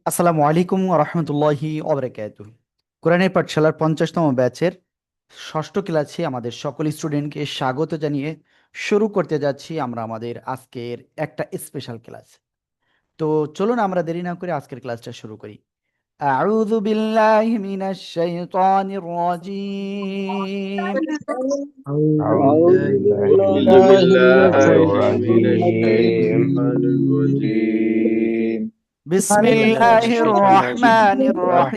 আসসালামু আলাইকুম রহমতুল্লাহি ওবরাকাতুহ। কোরআনের পাঠশালার 50তম ব্যাচের ষষ্ঠ ক্লাসে আমাদের সকল স্টুডেন্টকে স্বাগত জানিয়ে শুরু করতে যাচ্ছি আমরা আমাদের আজকের একটা স্পেশাল ক্লাস। তো চলুন আমরা দেরি না করে আজকের ক্লাসটা শুরু করি। আউযু বিল্লাহি মিনাশ শাইতানির রাজিম। أعوذ بالله من أعوذ بالله الشيطان من الرجيم الشيطان الرجيم বিসমিল্লাহির রহমানির الرحمن রহিম।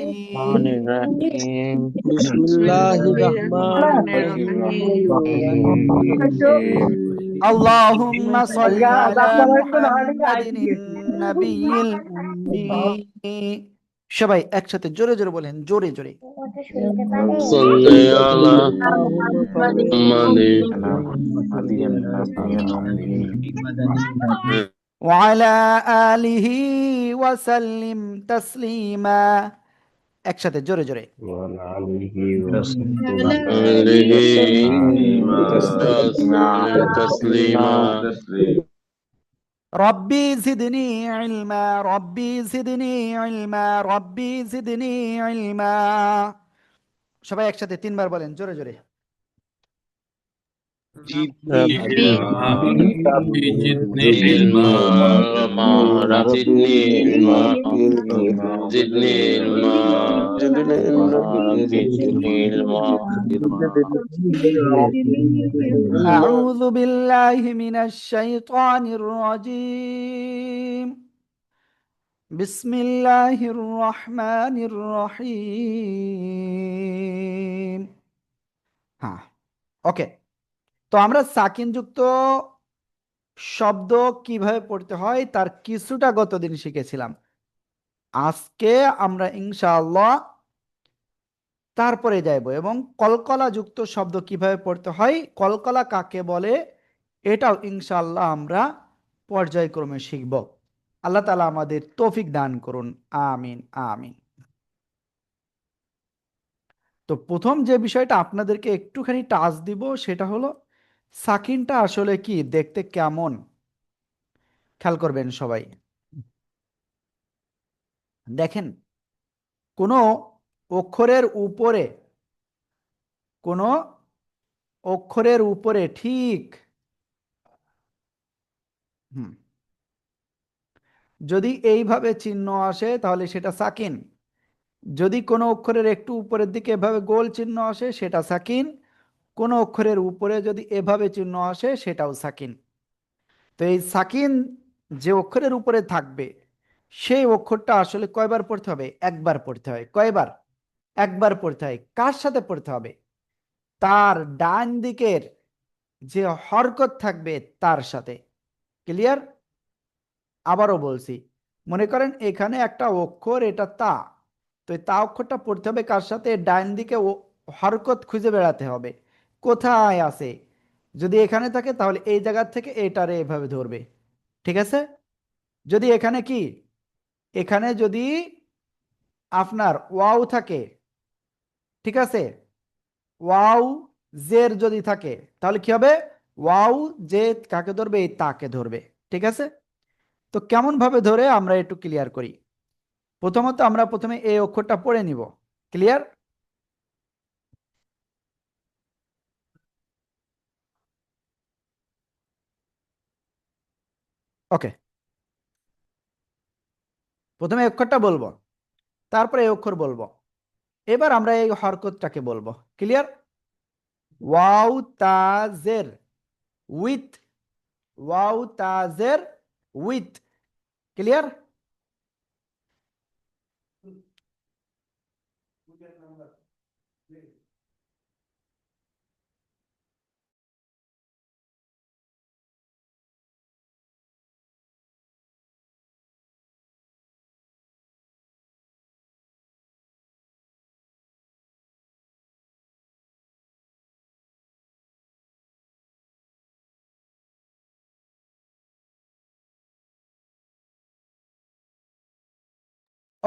الرحيم بسم بسم الله الله الرحمن الرحمن الرحيم اللهم صل على محمد النبي الأمي। সবাই একসাথে জোরে জোরে বলেন, জোরে জোরে। صل على اللهم صل محمد على محمد النبي الأمي وعلى آله وسلم تسليما। একসাথে জোরে জোরে। وعلى آله وصحبه آله تسليما تسليما ربي زدني علما، ربي زدني علما، ربي زدني علما। সবাই একসাথে তিনবার বলেন, জোরে জোরে। زدني زدني علما زدني علما زدني علما زدني علما أعوذ بالله من الشيطان الرجيم. بسم الله الرحمن الرحيم. হ্যাঁ, ওকে। তো আমরা সাকিন যুক্ত শব্দ কিভাবে পড়তে হয় তার কিছুটা গতদিন শিখেছিলাম। আজকে আমরা ইনশাআল্লাহ তারপরে যাইব এবং কলকলা যুক্ত শব্দ কিভাবে পড়তে হয়, কলকলা কাকে বলে, এটাও ইনশাআল্লাহ আমরা পর্যায়ক্রমে শিখব। আল্লাহ তাআলা আমাদের তৌফিক দান করুন, আমিন আমিন। তো প্রথম যে বিষয়টা আপনাদেরকে একটুখানি টাচ দিব সেটা হলো সাকিনটা আসলে কি, দেখতে কেমন, খেয়াল করবেন সবাই। দেখেন, কোনো অক্ষরের উপরে, কোনো অক্ষরের উপরে ঠিক যদি এইভাবে চিহ্ন আসে তাহলে সেটা সাকিন। যদি কোনো অক্ষরের একটু উপরের দিকে এভাবে গোল চিহ্ন আসে সেটা সাকিন। কোনো অক্ষরের উপরে যদি এভাবে চিহ্ন আসে সেটাও সাকিন। তো এই সাকিন যে অক্ষরের উপরে থাকবে সেই অক্ষরটা আসলে কয়বার পড়তে হবে? একবার পড়তে হয়। কয়বার? একবার পড়তে হয়। কার সাথে পড়তে হবে? তার ডান দিকের যে হরকত থাকবে তার সাথে। ক্লিয়ার? আবারও বলছি, মনে করেন এখানে একটা অক্ষর, এটা তা। তো এই তা অক্ষরটা পড়তে হবে কার সাথে? ডান দিকে হরকত খুঁজে বেড়াতে হবে কোথায় আছে। যদি এখানে থাকে তাহলে এই জায়গা থেকে এটারে এভাবে ধরবে, ঠিক আছে? যদি এখানে কি, এখানে যদি আপনার ওয়াও থাকে, ঠিক আছে, ওয়াও জের যদি থাকে তাহলে কি হবে? ওয়াও জে কাকে ধরবে? এই তাকে ধরবে, ঠিক আছে? তো কেমন ভাবে ধরে আমরা একটু ক্লিয়ার করি। প্রথমত আমরা প্রথমে এই অক্ষরটা পড়ে নিব। ক্লিয়ার? ওকে, প্রথমে এই অক্ষরটা বলবো, তারপরে এই অক্ষর বলবো। এবার আমরা এই হরকতটাকে বলবো। ক্লিয়ার? ওয়াও তাজের উইথ, ওয়াও তাজের উইথ। ক্লিয়ার?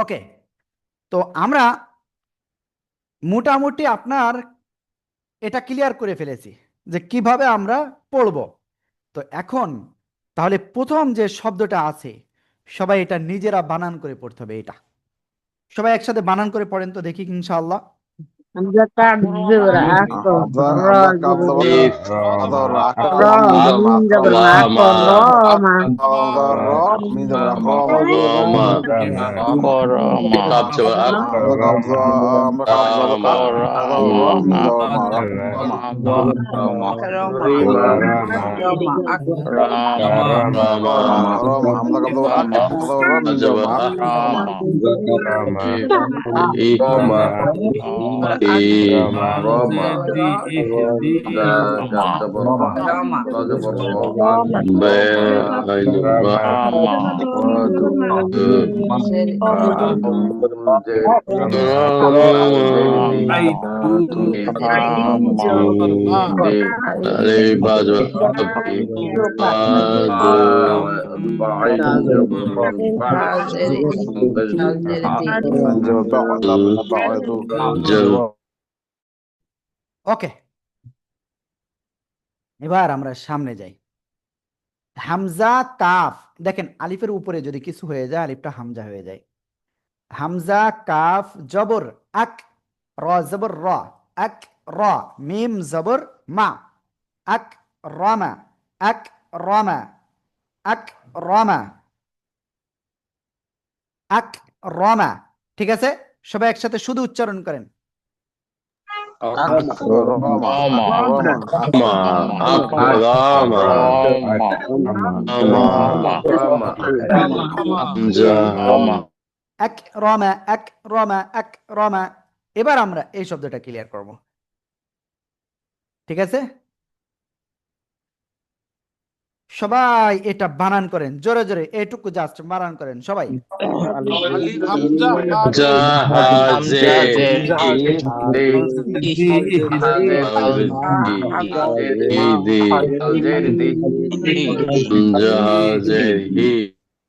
ওকে, তো আমরা মোটামুটি আপনার এটা ক্লিয়ার করে ফেলেছি যে কিভাবে আমরা পড়ব। তো এখন তাহলে প্রথম যে শব্দটা আছে সবাই এটা নিজেরা বানান করে পড়তে হবে। এটা সবাই একসাথে বানান করে পড়েন তো দেখি ইনশাআল্লাহ। হামজা কাপ জবর আক র জবর إف র মিম জবর মা ক رحمة র মা رحمة Karama. قاب جبر أك رحمة جبر ওকে, এবার আমরা সামনে যাই। হামজা কাফ, দেখেন আলিফের উপরে যদি কিছু হয়ে যায় আলিফটা হামজা হয়ে যায়। হামজা কাফ জবর আক, র জবর র, আক র, মিম জবর মা, আক রমা, আক রমা, আক রমা, আক রমা। ঠিক আছে, সবাই একসাথে শুধু উচ্চারণ করেন। এক রমা, এক রমা, এক রমা। এবার আমরা এই শব্দটা ক্লিয়ার করব, ঠিক আছে? সবাই এটা বানান করেন জোরে জোরে, এইটুকু জাস্ট বানান করেন সবাই।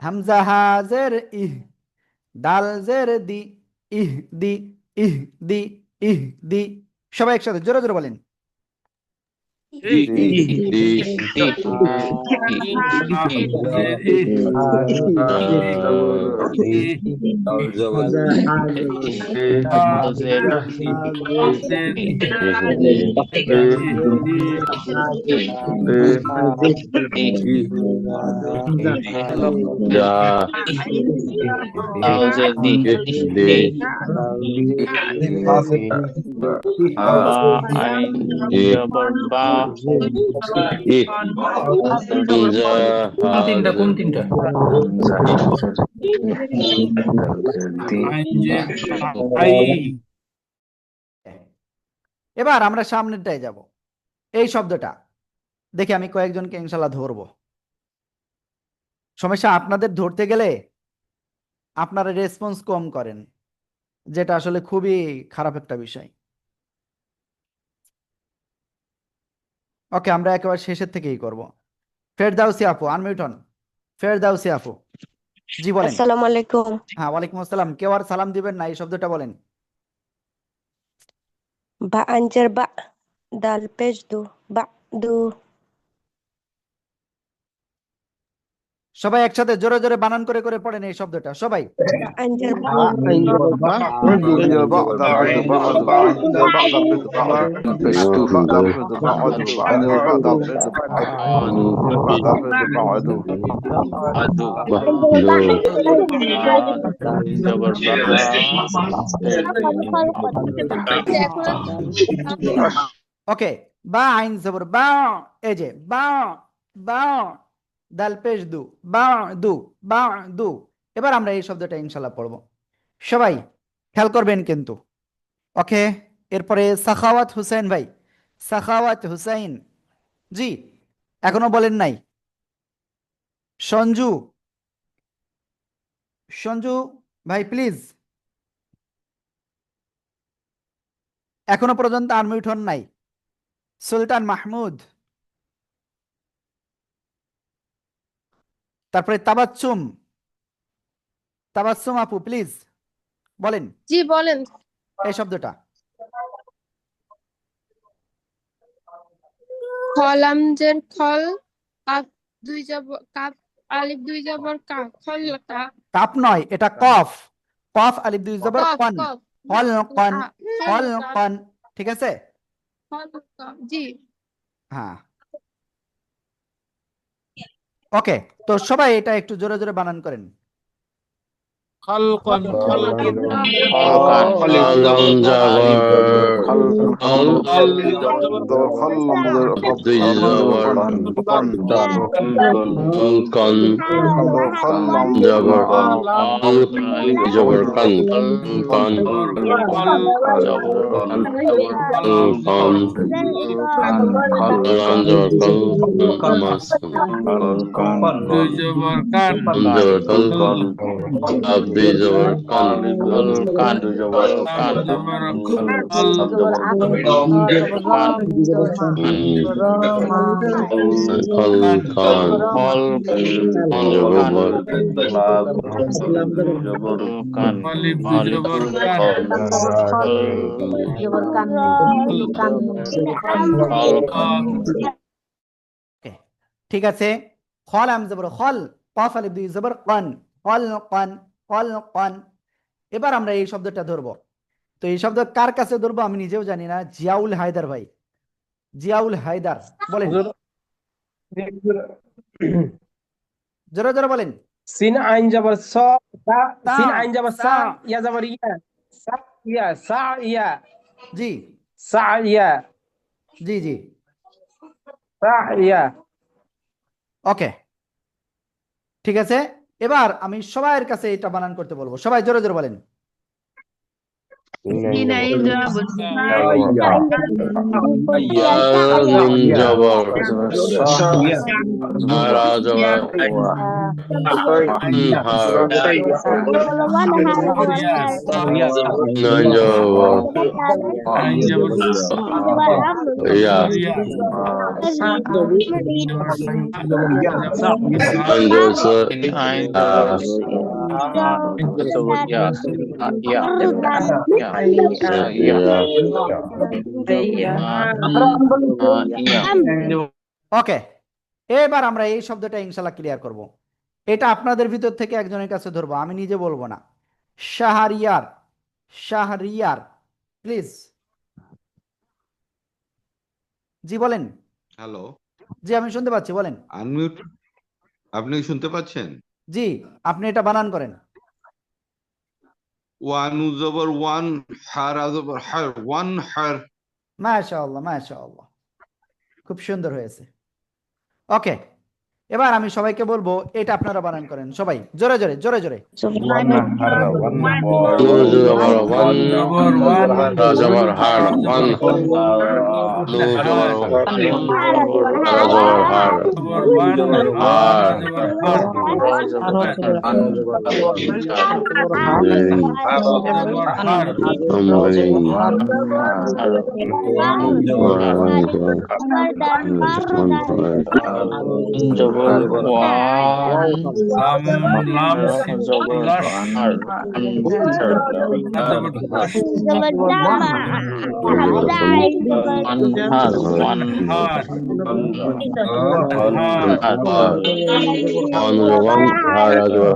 হামজা হাজের ইহ, দাল জের দি, ইহ দি, ইহ দি, ইহ দি। সবাই একসাথে জোরে জোরে বলেন। কোন তিনটা? এবার আমরা সামনেরটায় যাব। এই শব্দটা দেখি আমি কয়েকজনকে ইনশাল্লাহ ধরবো। সমস্যা আপনাদের ধরতে গেলে আপনারা রেসপন্স কম করেন, যেটা আসলে খুবই খারাপ একটা বিষয়। ওকে, আমরা একেবারে শেষের থেকেই করব। ফেরদাউসি আপু আনমিউট হন। ফেরদাউসি আপু, জি বলেন। আসসালামু আলাইকুম। হ্যাঁ, ওয়ালাইকুম আসসালাম। কেউ আর সালাম দিবেন না, এই শব্দটা বলেন। বা আনজার বা, দাল পেশ দু, বা দু। সবাই একসাথে জোরে জোরে বানান করে করে পড়েন এই শব্দটা সবাই। বা আনজার বা, ওকে, বা আইন জবর বা, এই যে বা, বা দাল পেশ দু, বা দু, বা দু। এবার আমরা এই শব্দটা ইনশাল্লাহ পড়বো, সবাই খেয়াল করবেন কিন্তু। ওকে, এরপরে সাখাওয়াত হুসাইন ভাই, সাখাওয়াত হুসাইন, জি এখনো বলেন নাই। সঞ্জু, সঞ্জু ভাই প্লিজ, এখনো পর্যন্ত আনমিউট হন নাই। সুলতান মাহমুদ, তারপরে তাবাচ্চুম, তাবাচ্চুম আপু প্লিজ বলেন জি বলেন। এই শব্দটা। খলামজের খল, কাপ দুই জবর কাপ, আলিফ দুই জবর কা, খল কা। কাপ নয়, এটা কফ। কফ আলিফ দুই জবর কফ কন, কফ খলকন, আ- খলকন, ঠিক আছে? জি হ্যাঁ, ওকে। তো সবাই এটা একটু জোরে জোরে বানান করেন। خلقا خلقا لام جبر خل দুই জবর কন জবর জবর কান কান জবর কান লাম জবর কাল মাস দুই জবর কান জবর কাল আব দুই জবর কান কান জবর কান জবর কাল কান ফল জবর জবর কান আলিফ দুই জবর কান ওকে, ঠিক আছে। খল আম জবর খল, কফ আলিফ দুই জবর কন, খলকন, খলকন। এবার আমরা এই শব্দটা ধরবো। তো এই শব্দ কার কাছে ধরবো আমি নিজেও জানি না। জিয়াউল হায়দার ভাই, জিয়াউল হায়দার বলেন, জোরে জোরে বলেন। সিন আইন যাবার স সা, সা, সিন আইন যাবার সা, সা। ইয়া যাবার ইয়া, সা ইয়া, সা ইয়া, জি সা ইয়া, জি জি, সা ইয়া। ওকে, ঠিক আছে। এবার আমি সবাইয়ের কাছে এটা বানান করতে বলবো, সবাই জোরে জোরে বলেন। নুন জবর হারা জবর হার নয় জবর আইন জবর ইয়া আইন জবর আইন জবর ইয়া ওকে, এবার আমরা এই শব্দটা ইনশাল্লাহ ক্লিয়ার করব। এটা আপনাদের ভিতর থেকে একজনের কাছে ধরবো, আমি নিজে বলবো না। শাহরিয়ার, শাহরিয়ার, প্লিজ। জি বলেন। হ্যালো, জি আমি শুনতে পাচ্ছি, বলেন। আনমিউট। আপনি কি শুনতে পাচ্ছেন? জি, আপনি এটা বানান করেন। ওয়ানু জবর ওয়ান, হারা জবর হার, ওয়ান হার। মাশাআল্লাহ, মাশাআল্লাহ, খুব সুন্দর হয়েছে। ওকে, এবার আমি সবাইকে বলবো এটা আপনারা বানান করেন, সবাই জোরে জোরে জোরে জোরে। নুন জবর ওয়ান জবর ওয়ান হারা জবর হার ওয়ান নুন জবর হারা জবর হার জবর ওয়ান হার জবর হার জবর হার জবর ওয়ান লাম সিন লাশ ওয়ান হার অনুজগন হারা জবর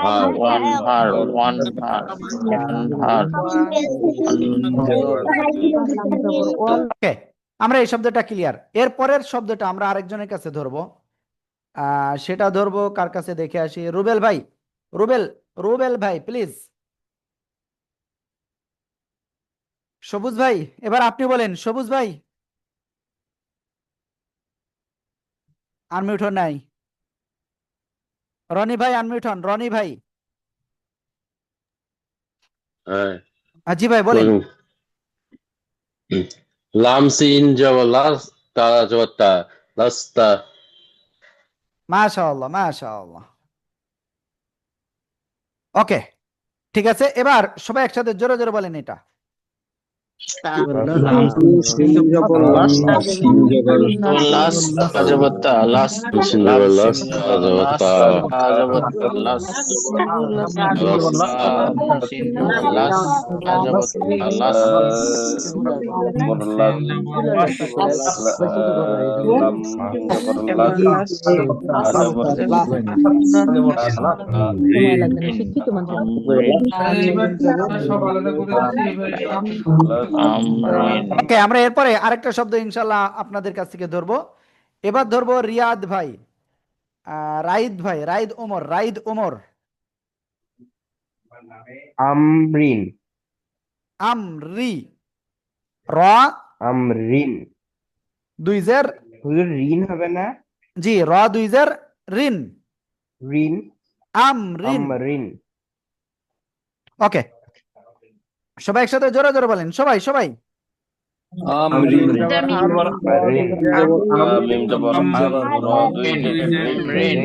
হার ওয়ান হার ওয়ান ওকে, আমরা এই শব্দটা ক্লিয়ার। এর পরের শব্দটা আমরা আরেকজনের কাছে ধরবো। সেটা ধরবো কার কাছে, দেখে আসি। রুবেল ভাই, রুবেল, রুবেল ভাই প্লিজ। সবুজ ভাই, এবার আপনি বলেন। সবুজ ভাই, আনমিউট হন নাই। রনি ভাই আনমিউট হন, রনি ভাই। জি ভাই বলেন। লাম সিন জবর লাস তারা জবর তা লাস্তা মাশাআল্লাহ, মাশাআল্লাহ। ওকে, ঠিক আছে। এবার সবাই একসাথে জোরে জোরে বলেন এটা। লাস আজবতা লাস Sin লাস double last, লাস আজবতা লাস লাস আজবতা লাস আমরিন ওকে, আমরা এরপরে আরেকটা শব্দ ইনশাল্লাহ আপনাদের কাছ থেকে ধরবো। এবার ধরবো রিয়াদ ভাই, রাইদ ভাই, রাইদ ওমর, রাইদ ওমর। আমরিন, আমরি, র আমরিন। দুই জের, হুজুর রিন হবে না? জি, র দুই জের রিন, রিন, আমরিন। আমরিন। ওকে, সবাই একসাথে জোরে জোরে বলেন, সবাই সবাই। আমরিন, মিম জবর আর র দুই রিন রিন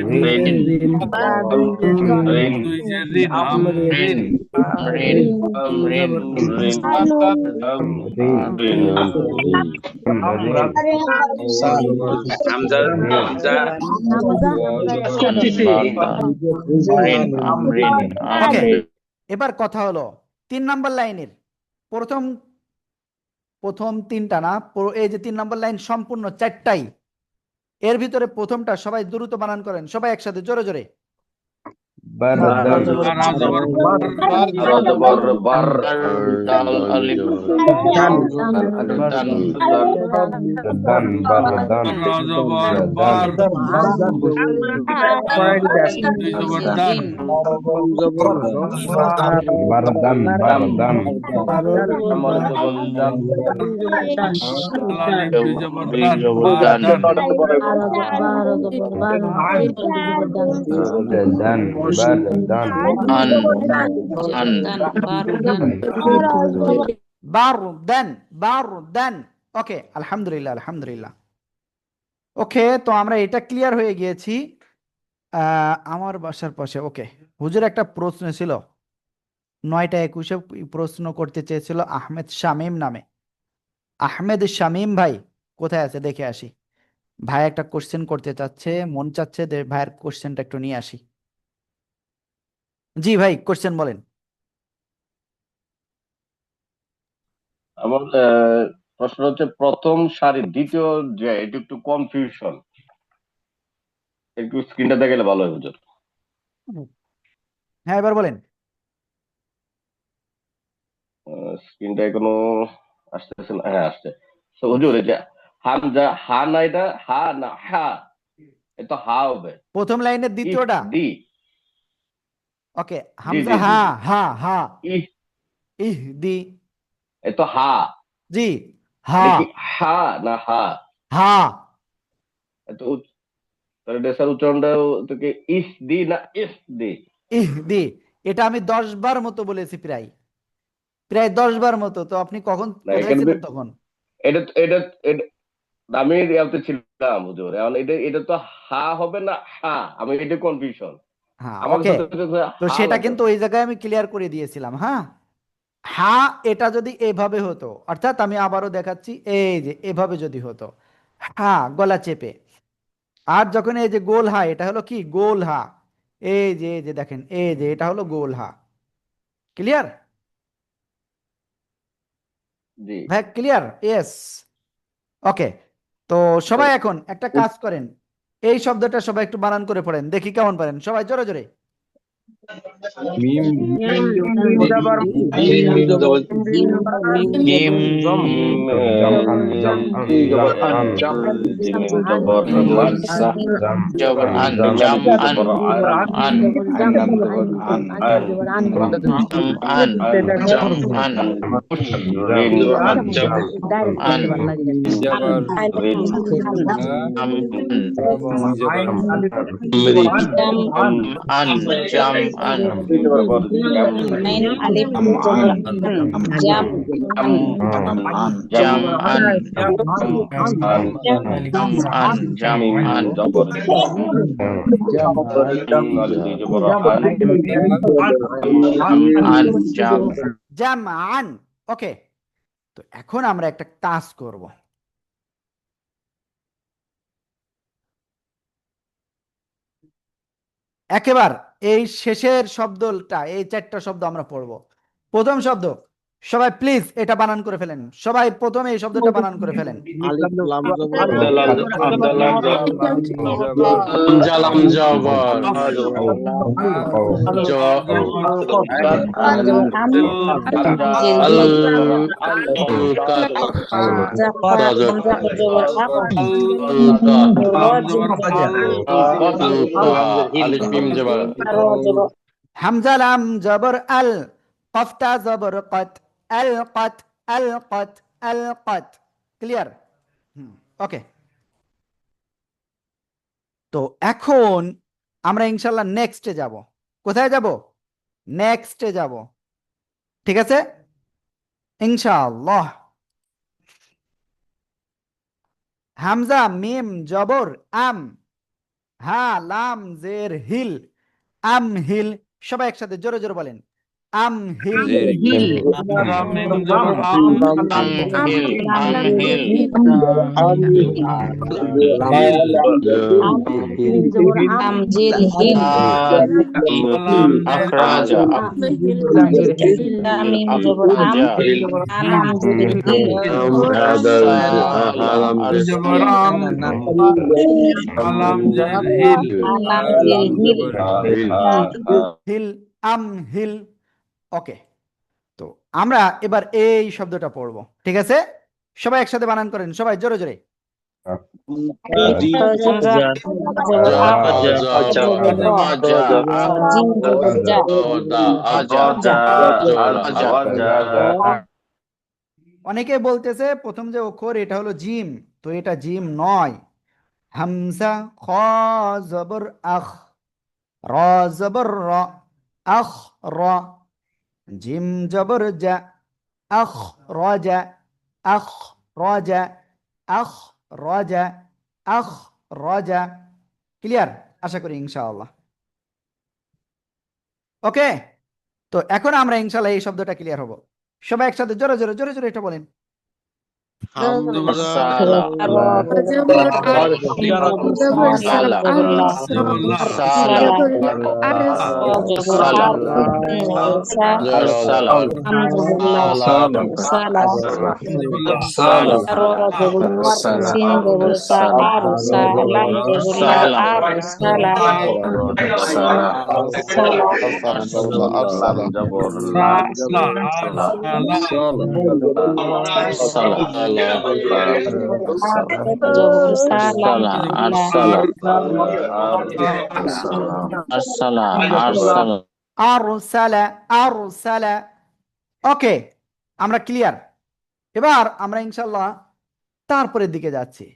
রিন রিন রিন রিন ওকে, এবার কথা হলো 3 নাম্বার লাইনের প্রথম তিনটা না, এই যে 3 নাম্বার লাইন সম্পূর্ণ 4টাই, এর ভিতরে প্রথমটা সবাই দ্রুত বানান করেন, সবাই একসাথে জোরে জোরে। বারদান, বার দাল আলিফ দান, দান দান, বারদান, বারদান, বারদান, দান দান, বারদান, আন আন বারদান, বারদান। ওকে, আলহামদুলিল্লাহ, আলহামদুলিল্লাহ। ওকে, তো আমরা এটা ক্লিয়ার হয়ে গিয়েছি। আমার বাসার পাশে, ওকে, হুজুর একটা প্রশ্ন ছিল 9টা 21-এ প্রশ্ন করতে চেয়েছিল আহমেদ শামীম নামে। আহমেদ শামীম ভাই কোথায় আছে দেখে আসি। ভাই একটা কোশ্চেন করতে চাচ্ছে, মন চাচ্ছে ভাইয়ের কোশ্চেনটা একটু নিয়ে আসি। জি ভাই, কোশ্চেন বলেন। আমার প্রশ্ন হচ্ছে প্রথম সারির দ্বিতীয় যে এটা একটু কনফিউশন, একটু স্ক্রিনটা দেখালে ভালো হয় হুজুর। হ্যাঁ, এবার বলেন। স্ক্রিনটা এখনো আসতেছে না, হ্যাঁ আসছে। তো হুজুর এই যে হামজা, হা না, এটা হা না হা, এটা হা হবে প্রথম লাইনের দ্বিতীয়টা। দি, ওকে, জি হামজা জি জি, হা, হা হা, ইহ, ইহ দি, এটা হা, জি, হা এটা কি হা না হা? হা, এত তাহলে দেশের উচ্চারণটা তোকে ইস দি না ইস দি? ইহ দি। এটা আমি 10 বার মতো বলেছি, প্রায় 10 বার মতো। তো আপনি কখন না কোথায় এখানে ছিলেন তখন? এটা এটা এটা আমি ইয়াতে ছিলাম হুজুর, এখন এটা এটা তো হা হবে না হা, আমি এটা কনফিউশন হ্যাঁ, আমার ওকে, সাথে তো হা সেটা লাগে। কিন্তু ওই জায়গায় আমি ক্লিয়ার করে দিয়েছিলাম। হ্যাঁ, হা এটা যদি এভাবে হতো, অর্থাৎ আমি আবারও দেখাচ্ছি, এই যে এভাবে যদি হতো, হা গলা চেপে, আর যখন এই যে গোল হা, এটা হলো কি গোল হা, এই যে দেখেন, এই যে এটা হলো গোল হা। ক্লিয়ার জি ভাই, ক্লিয়ার? ইয়েস। ওকে, তো সবাই এখন একটা কাজ করেন, এই শব্দটা সবাই একটু বানান করে পড়েন, দেখি কেমন পারেন, সবাই জোরে জোরে। মিম, মিম জাম আন, জাম আন, জাম আন, জবর মানসা জবর আন জাম আন আন আন জাম আন জাম আন আন জাম আন জাম আন an jam an জবর জাম আন, ওকে, তো এখন আমরা একটা কাজ করব। একেবার এই শেষের শব্দটা, এই 4টা শব্দ আমরা পড়ব। প্রথম শব্দ, সবাই প্লিজ এটা বানান করে ফেলেন, সবাই প্রথমে এই শব্দটা বানান করে ফেলেন। হামজা লাম জবর আল, কফতা জবর কত, আল কত, আল কত, আল কত। ক্লিয়ার? ওকে, তো এখন আমরা ইনশাল্লাহ নেক্সটে যাব। কোথায় যাব? নেক্সটে যাব, ঠিক আছে ইনশাআল্লাহ। হামজা মিম জবর আম, হা লাম জের হিল, আম হিল। সবাই একসাথে জোরে জোরে বলেন, আম হিল। হিল, আম হিল। ওকে, তো আমরা এবার এই শব্দটা পড়বো, ঠিক আছে? সবাই একসাথে বানান করেন, সবাই জোরে জোরে। অনেকে বলতেছে প্রথম যে অক্ষর এটা হলো জিম, তো এটা জিম নয়। হামজা খ জবর আখ, র জবর র, আখ র। জিম জবর জা, আখ রাজা, আখ রাজা, আখ রাজা, আখ রাজা। ক্লিয়ার? আশা করি ইনশাআল্লাহ। ওকে, তো এখন আমরা ইনশাআল্লাহ এই শব্দটা ক্লিয়ার হব। সবাই একসাথে জোরে জোরে জোরে জোরে এটা বলেন। ওকে, আমরা ক্লিয়ার। এবার আমরা ইনশাল্লাহ তারপরের দিকে যাচ্ছি।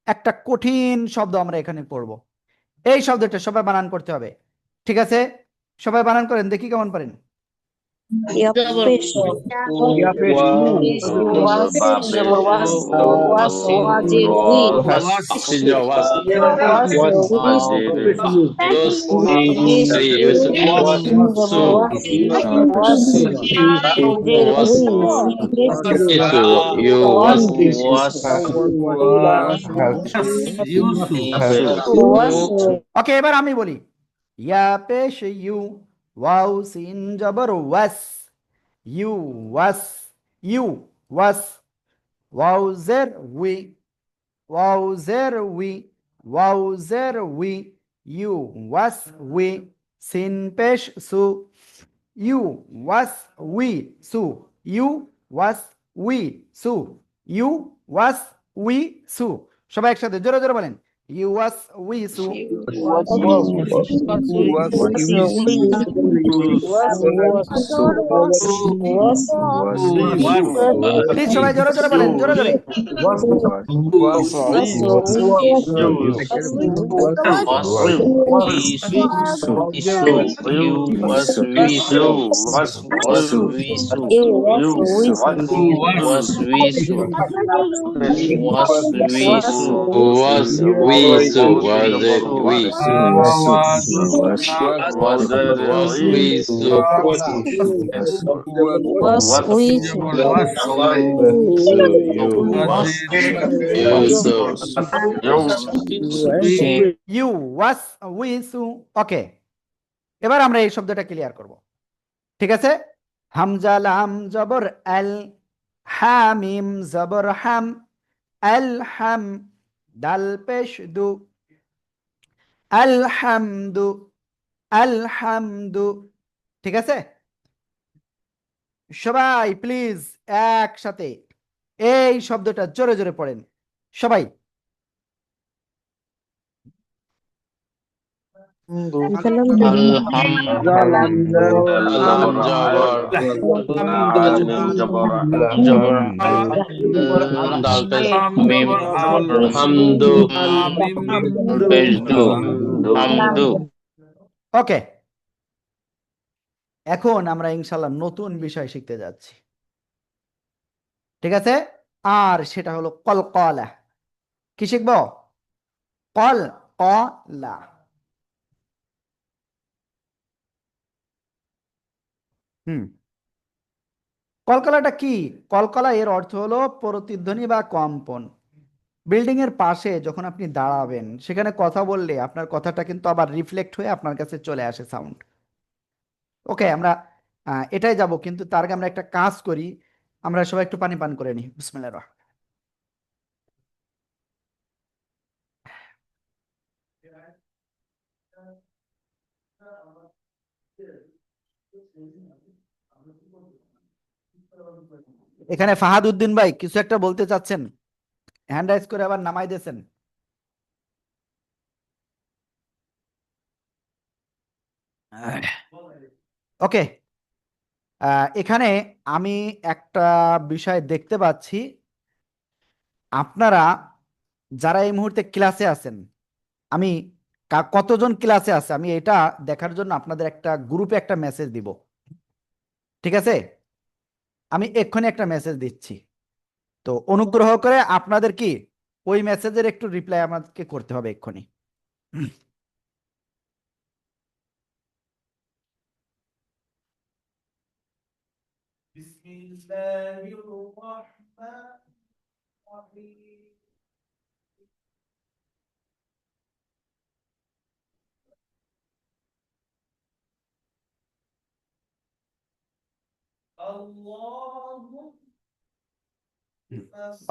একটা কঠিন শব্দ আমরা এখানে পড়ব। এই শব্দটা সবাই বানান করতে হবে, ঠিক আছে? সবাই বানান করেন, দেখি কেমন পারেন। ওকে, এবার আমি বলি, ইয়া পেশ ইউ, ওয়াও সিন জবর ওয়াস, ইউ ওয়াস, ইউ ওয়াস। ওয়াও জের উই, ওয়াও জের উই, ওয়াও জের উই, ইউ ওয়াস উই। সিন পেশ সু, ইউ ওয়াস উই সু, ইউ ওয়াস উই সু, ইউ ওয়াস উই সু। সবাই একসাথে জোরে জোরে বলেন, ইউ ওয়াস উই সু। প্লিজ সবাই জোরে জোরে বলেন, জোরে জোরে। Wisu. Waswisu. ইউ ওয়াস উইসু। ওকে, এবার আমরা এই শব্দটা ক্লিয়ার করব। ঠিক আছে, হামজা লাম জবর আল, হামিম জবর হাম, আল হাম, দাল পেশ দু, আলহামদু, আলহামদু। ঠিক আছে, সবাই প্লিজ একসাথে এই শব্দটা জোরে জোরে পড়েন সবাই। ওকে, এখন আমরা ইনশাল্লাহ নতুন বিষয় শিখতে যাচ্ছি। ঠিক আছে, আর সেটা হলো কলকলা। কি শিখবো? কলকলা। কলকলাটা কি? কলকলা এর অর্থ হলো প্রতিধ্বনি বা কম্পন। বিল্ডিং এর পাশে যখন আপনি দাঁড়াবেন, সেখানে কথা বললে আপনার কথাটা কিন্তু আবার রিফ্লেক্ট হয়ে আপনার কাছে চলে আসে সাউন্ড। ওকে, আমরা এটাই যাব, কিন্তু তার আগে আমরা একটা কাজ করি। আমরা সবাই একটু পানি পান করে নিই। বিসমিল্লাহির রহমানির রহিম। এখানে ফাহাদ উদ্দিন ভাই কিছু একটা বলতে চাচ্ছেন, হ্যান্ড রাইজ করে আবার নামাই দিয়েছেন। ওকে, এখানে আমি একটা বিষয় দেখতে পাচ্ছি। আপনারা যারা এই মুহূর্তে ক্লাসে আছেন, আমি কতজন ক্লাসে আছে আমি এটা দেখার জন্য আপনাদের একটা গ্রুপে একটা মেসেজ দিব। ঠিক আছে, আমি এক্ষুনি একটা মেসেজ দিচ্ছি। তো অনুগ্রহ করে আপনাদের কি ওই মেসেজের একটু রিপ্লাই আমাকে করতে হবে এক্ষুনি।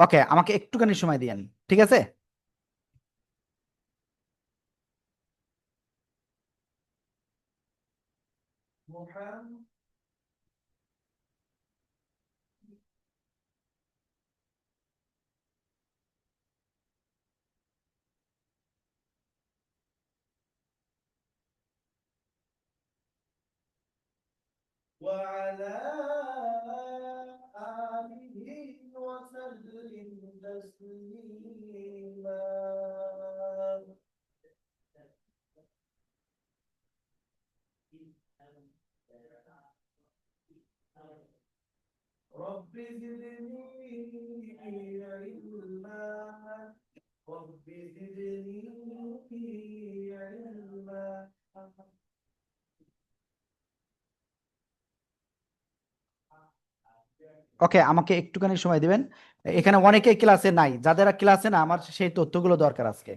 ওকে, আমাকে একটুখানি সময় দিয়েন। ঠিক আছে, ওকে, আমাকে একটুখানি সময় দিবেন। এখানে অনেকেই ক্লাসে নাই, যাদের ক্লাসে না আমার সেই তথ্যগুলো দরকার আজকে।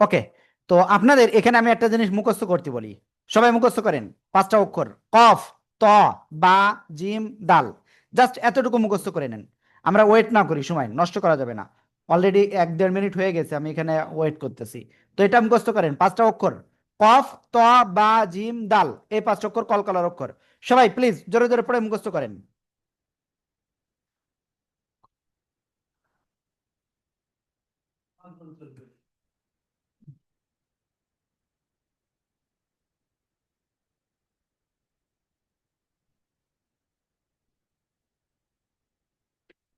ওকে, তো আপনাদের এখানে আমি একটা জিনিস মুখস্থ করতে বলি, সবাই মুখস্থ করেন। 5টা অক্ষর, কফ, ত, বা, জিম, দাল। জাস্ট এতটুকু মুখস্থ করে নেন, আমরা ওয়েট না করি, সময় নষ্ট করা যাবে না। অলরেডি 1-1.5 মিনিট হয়ে গেছে, আমি এখানে ওয়েট করতেছি। তো এটা মুখস্থ করেন, 5টা অক্ষর, কফ, ত, বা, জিম, দাল, এই 5 অক্ষর কলকলার অক্ষর। সবাই প্লিজ জোরে জোরে পড়ে মুখস্থ করেন।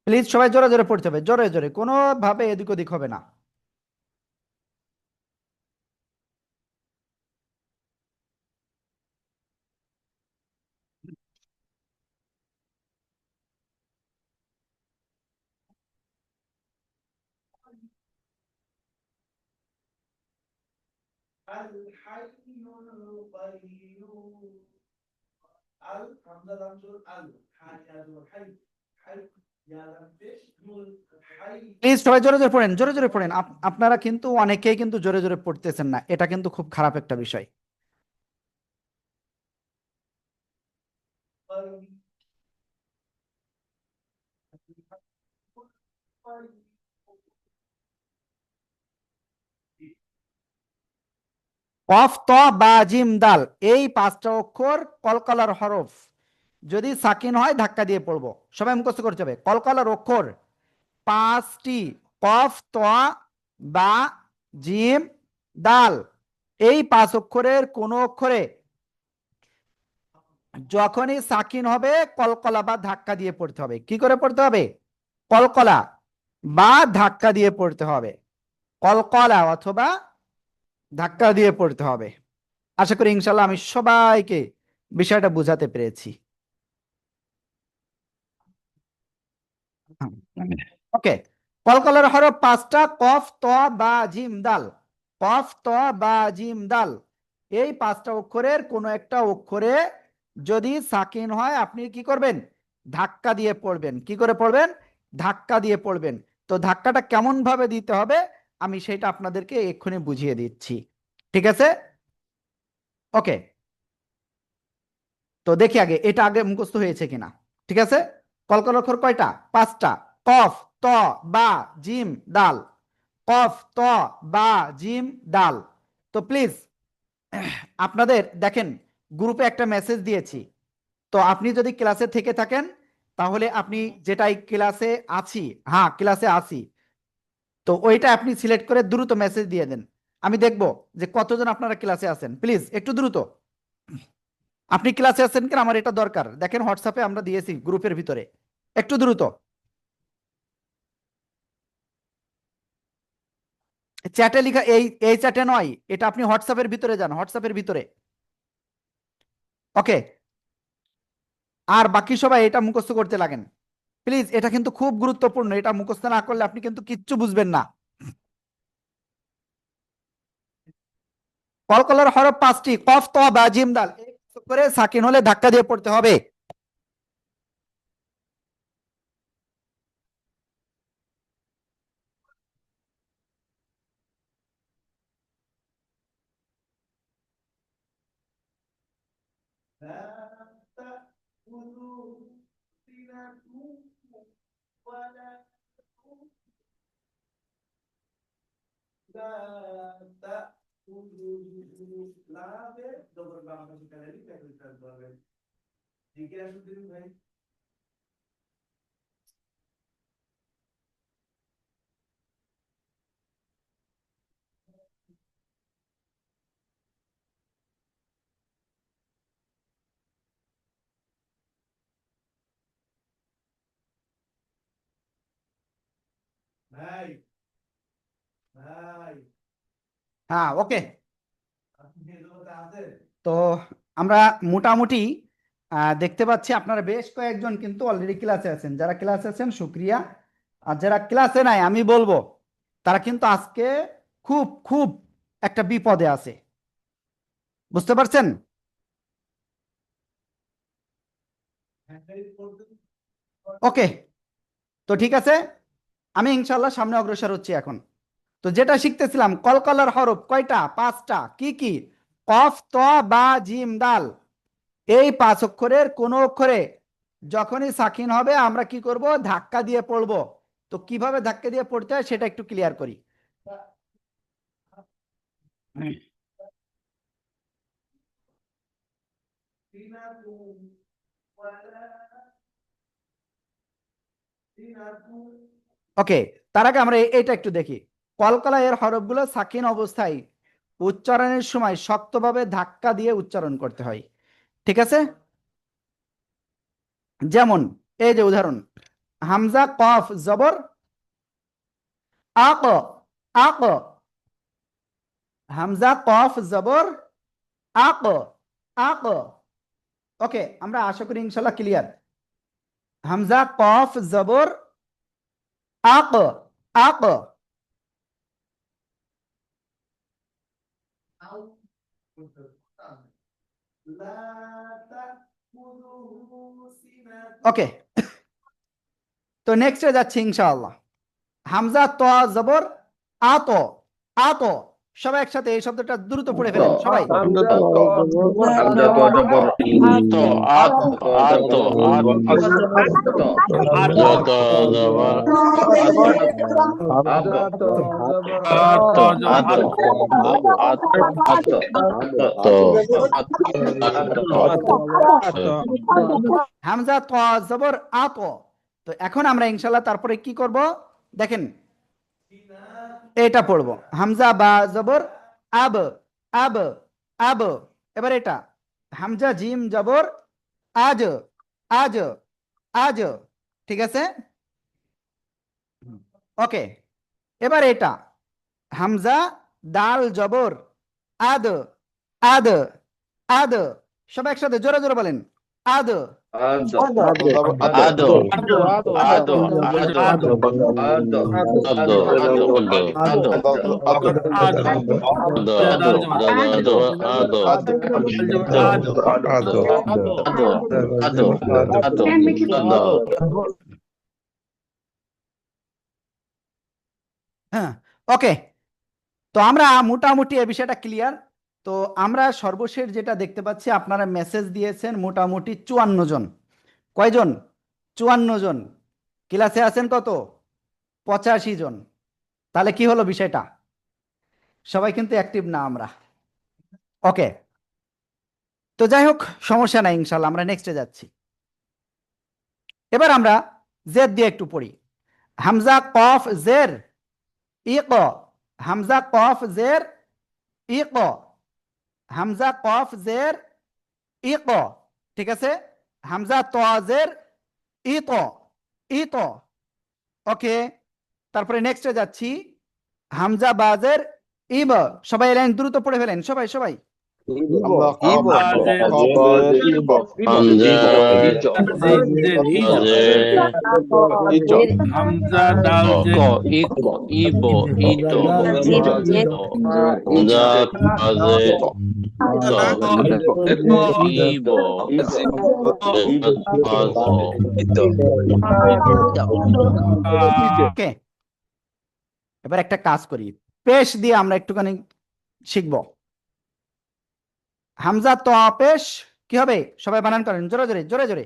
প্লিজ সবাই জোরে জোরে পড়তে হবে, জোরে জোরে, কোনোভাবে এদিক ওদিক হবে না। প্লিজ সবাই জোরে জোরে পড়েন, জোরে জোরে পড়েন। আপনারা কিন্তু অনেকেই কিন্তু জোরে জোরে পড়তেছেন না, এটা কিন্তু খুব খারাপ একটা বিষয়। কফ, ত, বা, জিম, দাল, এই 5টা অক্ষর কলকলার হরফ। যদি সাকিন হয় ধাক্কা দিয়ে পড়বো, সবাই মুখস্থ করতে হবে। কলকলার অক্ষর 5টি, কফ, ত, বা, জিম, দাল। এই 5 অক্ষরের কোন অক্ষরে যখনই সাকিন হবে কলকলা বা ধাক্কা দিয়ে পড়তে হবে। কি করে পড়তে হবে? কলকলা বা ধাক্কা দিয়ে পড়তে হবে, কলকলা অথবা ধাক্কা দিয়ে পড়তে হবে। আশা করি ইনশাল্লাহ আমি সবাইকে বিষয়টা বুঝাতে পেরেছি। ওকে, কলকলার হরফ 5টা, কফ, ত, বা, জিম, দাল। কফ, ত, বা, জিম, দাল, এই 5টা অক্ষরের কোন একটা অক্ষরে যদি সাকিন হয় আপনি কি করবেন? ধাক্কা দিয়ে পড়বেন। কি করে পড়বেন? ধাক্কা দিয়ে পড়বেন। তো ধাক্কাটা কেমন ভাবে দিতে হবে আমি সেটা আপনাদেরকে এক্ষুনি বুঝিয়ে দিচ্ছি, ঠিক আছে? ওকে, তো দেখি আগে এটা আগে মুখস্থ হয়েছে কিনা। ঠিক আছে, কলকলার অক্ষর কয়টা? 5টা। কফ, ত, বা, জিম, দাল। কফ, ত, বা, জিম, দাল। তো প্লিজ আপনাদের দেখেন, গ্রুপে একটা মেসেজ দিয়েছি। তো আপনি যদি ক্লাসে থেকে থাকেন তাহলে আপনি যেটাই ক্লাসে আছি, হ্যাঁ ক্লাসে আছি, তো ওইটা আপনি সিলেক্ট করে দ্রুত মেসেজ দিয়ে দেন। আমি দেখব যে কতজন আপনারা ক্লাসে আছেন। প্লিজ একটু দ্রুত, আপনি ক্লাসে আছেন কিনা আমার এটা দরকার। দেখেন হোয়াটসঅ্যাপে আমরা দিয়েছি গ্রুপের ভিতরে, একটু দ্রুত। চ্যাটে লিখা, এই এই চ্যাটে নয়, এটা আপনি হোয়াটসঅ্যাপের ভিতরে যান, হোয়াটসঅ্যাপের ভিতরে। ওকে, আর বাকি সবাই এটা মুখস্থ করতে লাগেন প্লিজ, এটা কিন্তু খুব গুরুত্বপূর্ণ, এটা মুখস্থ না করলে আপনি কিন্তু কিচ্ছু বুঝবেন না। কলকলার হরফ 5টি, কফ, ত, বা, জিম, দাল, এই করে সাকিন হলে ধাক্কা দিয়ে পড়তে হবে। হ্যাঁ ওকে, তো আমরা মোটামুটি দেখতে পাচ্ছি আপনারা বেশ কয়েকজন কিন্তু অলরেডি ক্লাসে আছেন। যারা ক্লাসে আছেন শুক্রিয়া, আর যারা ক্লাসে নাই আমি বলবো তারা কিন্তু আজকে খুব খুব একটা বিপদে আছে, বুঝতে পারছেন? ওকে, তো ঠিক আছে, আমি ইনশাল্লাহ সামনে অগ্রসর হচ্ছি এখন। তো যেটা শিখতেছিলাম, কলকলার হরফ কয়টা? 5টা। কি কি? কফ, ত, বা, জিম, দাল। এই 5 অক্ষরের কোন অক্ষরে যখনই সাকিন হবে আমরা কি করব? ধাক্কা দিয়ে পড়বো। তো কিভাবে ধাক্কা দিয়ে পড়তে হয় সেটা একটু ক্লিয়ার করি। ওকে, তার আগে আমরা এটা একটু দেখি। কলকলা এর হরফগুলো সাকিন অবস্থায় উচ্চারণের সময় শক্তভাবে ধাক্কা দিয়ে উচ্চারণ করতে হয়। ঠিক আছে? যেমন এই যে উদাহরণ, হামজা কফ জবর আক, আক। হামজা কফ জবর আক, আক। ওকে, আমরা আশা করি ইনশাল্লাহ ক্লিয়ার। হামজা কফ জবর আক, আক। ওকে, তো নেক্সটে যাচ্ছি ইনশাআল্লাহ। হামজা ত জবর আত, আত। সবাই একসাথে এই শব্দটা দ্রুত পড়ে ফেলেন সবাই। হামজা তো জবর তো আত আত আত হামজা ত জবর আত। তো এখন আমরা ইনশাআল্লাহ তারপরে কি করব দেখেন, এটা পড়বো। হামজা বা জবর আব, আব, আব। এবার এটা হামজা জিম জবর আজ, আজ, আজ। ঠিক আছে? ওকে, এবার এটা হামজা দাল জবর আদ, আদ, আদ। সবাই একসাথে জোরে জোরে বলেন, আদ। আদো আদো হ্যাঁ, ওকে। তো আমরা মোটামুটি এই বিষয়টা ক্লিয়ার। তো আমরা সর্বশেষ যেটা দেখতে পাচ্ছি, আপনারা মেসেজ দিয়েছেন মোটামুটি 54 জন। কয়জন? 54 জন। ক্লাসে আছেন কত? 85 জন। তাহলে কি হলো বিষয়টা? সবাই কিন্তু অ্যাক্টিভ না আমরা। ওকে, তো যাই হোক, সমস্যা নাই, ইনশাল্লাহ আমরা নেক্সটে যাচ্ছি। এবার আমরা জেদ দিয়ে একটু পড়ি। হামজা কফ জের ইক, হামজা কফ জের ইক, হামজা কফ জের ইক। ঠিক আছে? হামজা ত জের ইত, ইত। ওকে, তারপরে নেক্সটে যাচ্ছি। হামজা বাজের ইব। সবাই লাইন দ্রুত পড়ে ফেলেন, সবাই সবাই। হামজা ডাল জের ইবো ইতো ইবো ওকে, এবার একটা কাজ করি, পেশ দিয়ে আমরা একটুখানি শিখব। হামজা তো পেশ কি হবে? সবাই বানান করেন জোরে জোরে, জোরে জোরে।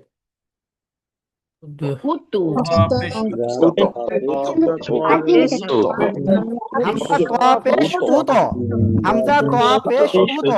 হামজা তো পেশ উত, হামজা তো পেশ উত।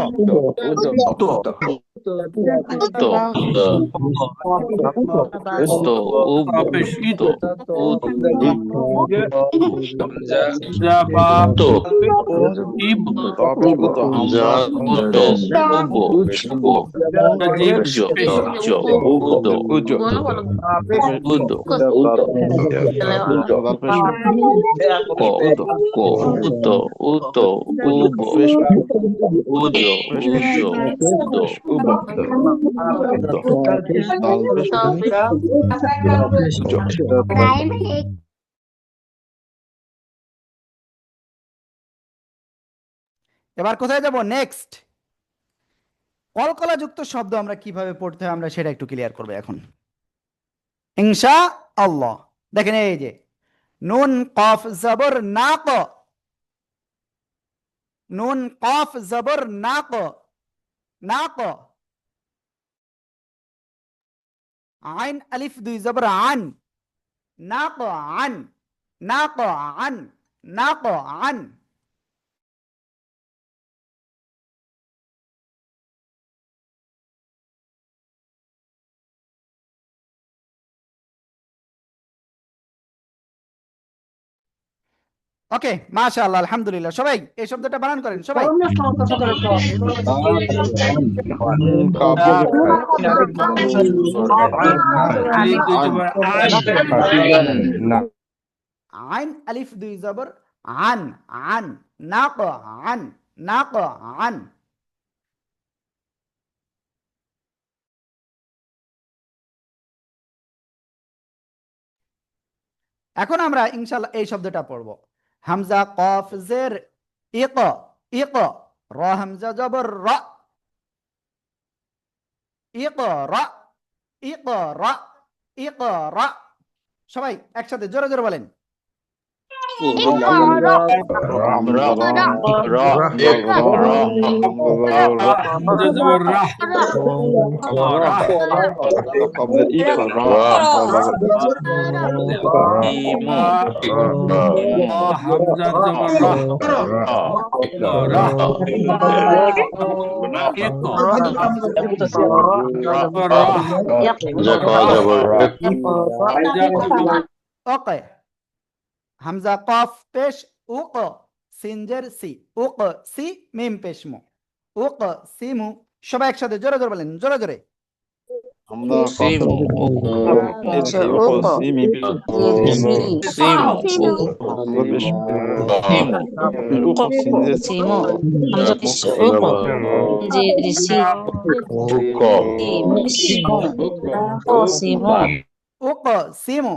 এবার কোথায় যাব? নেক্সট। কলকলা যুক্ত শব্দ আমরা কিভাবে পড়তে হয় আমরা সেটা একটু ক্লিয়ার করবো এখন ইনশা আল্লাহ। দেখেন এই যে নুন কফ জবর নাক, নুন কফ জবর নাক, নাক। আইন আলিফ দুই জবর আন, নাক আন, নাক আন, নাক আন। ওকে, মাশাআল্লাহ, আলহামদুলিল্লাহ। সবাই এই শব্দটা বানান করেন সবাই। আইন আলিফ দুই জবর আন, আন, নাক আন, নাক আন। এখন আমরা ইনশাআল্লাহ এই শব্দটা পড়ব। হামজা কফ জের ইক, ইক, র হামজা জবর র, ইক র, ইক র, ইক র। সবাই একসাথে জোরে জোরে বলেন। ওকে, হামজা কফ পেশ উক, সিনজের সি, উক সি, মিম পেশ মু, উক সিমু। সবাই একসাথে জোরে জোরে বলেন, জোরে জোরে। উক সিমু।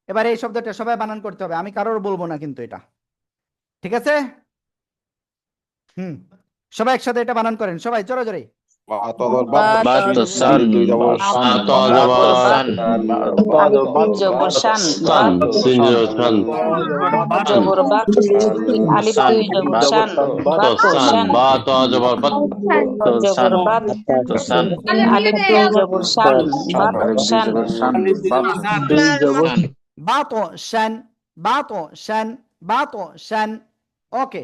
এবার এই শব্দটা সবাই বানান করতে হবে, আমি কারোর বলবো না কিন্তু এটা, ঠিক আছে? সবাই একসাথে এটা বানান করেন, সবাই জোরে জোরে। ওকে,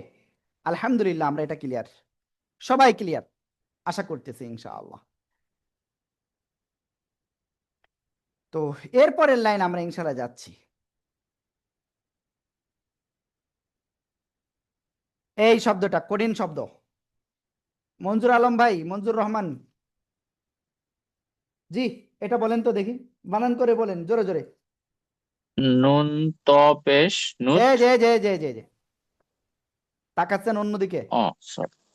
আলহামদুলিল্লাহ, আমরা এটা ক্লিয়ার, সবাই ক্লিয়ার আশা করতেছি ইনশাআল্লাহ। তো এরপরের লাইন আমরা ইনশাআল্লাহ যাচ্ছি। এই শব্দটা কঠিন শব্দ। মঞ্জুর আলম ভাই, মঞ্জুর রহমান জি, এটা বলেন তো দেখি, বানান করে বলেন জোরে জোরে। নুন ত পেশ নুন। জে জে জে জে জে তাকাচ্ছেন অন্যদিকে। ও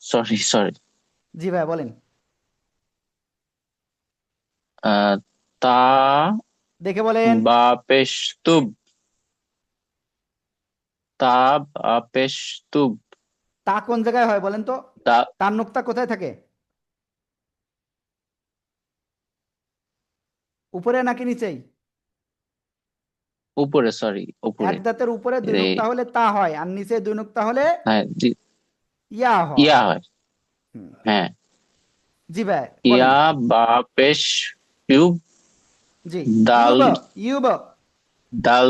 সরি সরি। জি ভাই বলেন। তা দেখে বলেন। বা পেশ তুব, তা বা পেশ তুব। তা কোন জায়গায় হয় বলেন তো? তার নুক্তা কোথায় থাকে? উপরে নাকি নিচেই? উপরে, সরি উপরে। এক দাঁতের উপরে দুই নুক্তা হলে তা হয়, আর নিচে দুই নুক্তা হলে ইয়া হয়। ইয়া হয়, হ্যাঁ। জি ভাই ইয়া বা পেশ ইউব। জি, দাল ইউব, দাল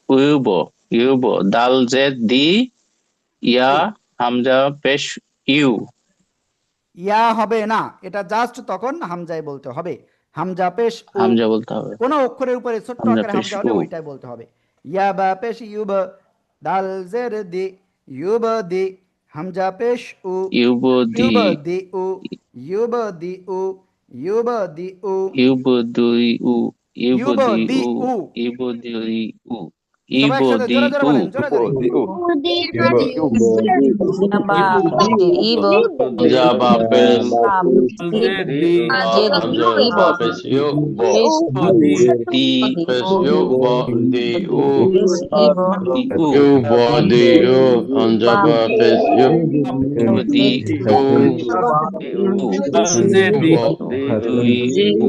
ইউব, ইউব, দাল জেদ দি, ইয়া হামজা পেশ ইউ। ইয়া হবে না, এটা জাস্ট তখন হামজায় বলতে হবে। হামজা পেশ উ, হামজা বলতে হবে। কোন অক্ষরের উপরে ছোট্ট আকারে হামজা হলে ওইটাই বলতে হবে। ইয়া বা পেশ ইউব, দাল জের দি, ইউব দি, হামজা পেশ উ, ইউব দি, ইউব দি উ, ইউব দি উ, ইউব দি উ, ইউব দুই উ, ইউব ইউব দি দি উ, উ। ইউব দুই উ, সবাই ইউব একসাথে দি জোরে জোরে উ। বলেন, জোরে জোরে। হামজা বা পেশ হামজা পেশ ইউ ব দি পেশ ইউ ব দি উ উ, ইউ ব দি উ হামজা বা পেশ ইউ দি উ দুই উ,